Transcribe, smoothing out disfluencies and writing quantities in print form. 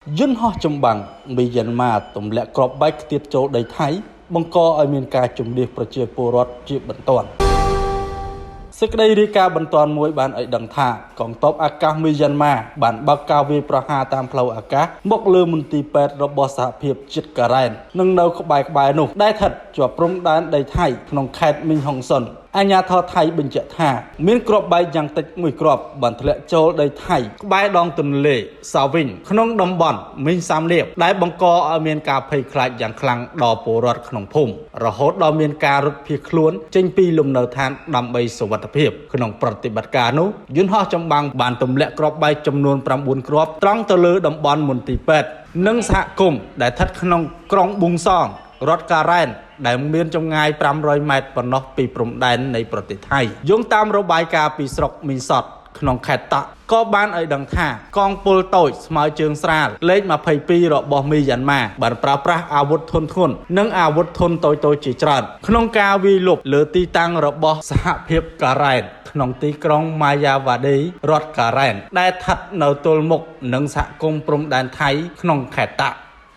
យន្តហោះចម្បាំងមីយ៉ាន់ម៉ាទម្លាក់គ្រាប់បែកទៀតចូលដីថៃបង្កឲ្យមានការជំនះប្រជាពលរដ្ឋជាបន្ទាន់សេចក្តីរាយការណ៍បន្ទាន់មួយបានឲ្យដឹងថាកងទ័ពអាកាសមីយ៉ាន់ម៉ាបានបើកការវាយប្រហារតាមផ្លូវអាកាសមកលើមន្ទីរពេទ្យរបស់សហភាពជាតិការ៉ែននិងនៅក្បែរនោះដែលស្ថិតជាប់ព្រំដែនដីថៃក្នុងខេត្តមីងហុងសុនអាជ្ញាធរថៃបញ្ជាក់ថាមានគ្រាប់បែកយ៉ាងតិចមួយគ្រាប់បានធ្លាក់ចូលដីថៃក្បែរដងទន្លេសាវិញក្នុងតំបន់មីងសាមលៀបដែលបង្កឲ្យមានការភ័យខ្លាចយ៉ាងខ្លាំងដល់ពលរដ្ឋក្នុងភូមិរហូតដល់មានការរត់ភៀសខ្លួនចេញពីលំនៅឋានដើម្បីសុវត្ថិភាពក្នុងប្រតិបត្តិការនោះយន្តហោះចម្បាំងបានទម្លាក់គ្រាប់បែកចំនួន9គ្រាប់ត្រង់ទៅលើតំបន់មន្ទីរពេទ្យនិងសហគមន៍ដែលស្ថិតក្នុងក្រុងប៊ុងសងរដ្ឋការ៉ែនដែលមានចម្ងាយ500ម៉ែត្រប៉ុណ្ណោះពីព្រំដែននៃប្រទេសថៃយោងតាមរបាយការណ៍ពីស្រុកមីនសតក្នុងខេត្តតាក់ក៏បានឲ្យដឹងថាកងពលតូចស្មើជើងស្រាលលេខ22របស់មីយ៉ាន់ម៉ាបានប្រើប្រាស់អាវុធធុនធ្ងន់និងអាវុធធុនតូចៗជាច្រើនក្នុងការវាយលុកលើទីតាំងរបស់សហភាពការ៉ែនក្នុងទីក្រុងម៉ាយ៉ាវ៉ាឌីរដ្ឋការ៉ែនដែលស្ថិតនៅទល់មុខនឹងសហគមន៍ព្រំដែនថៃក្នុងខេត្តតាក់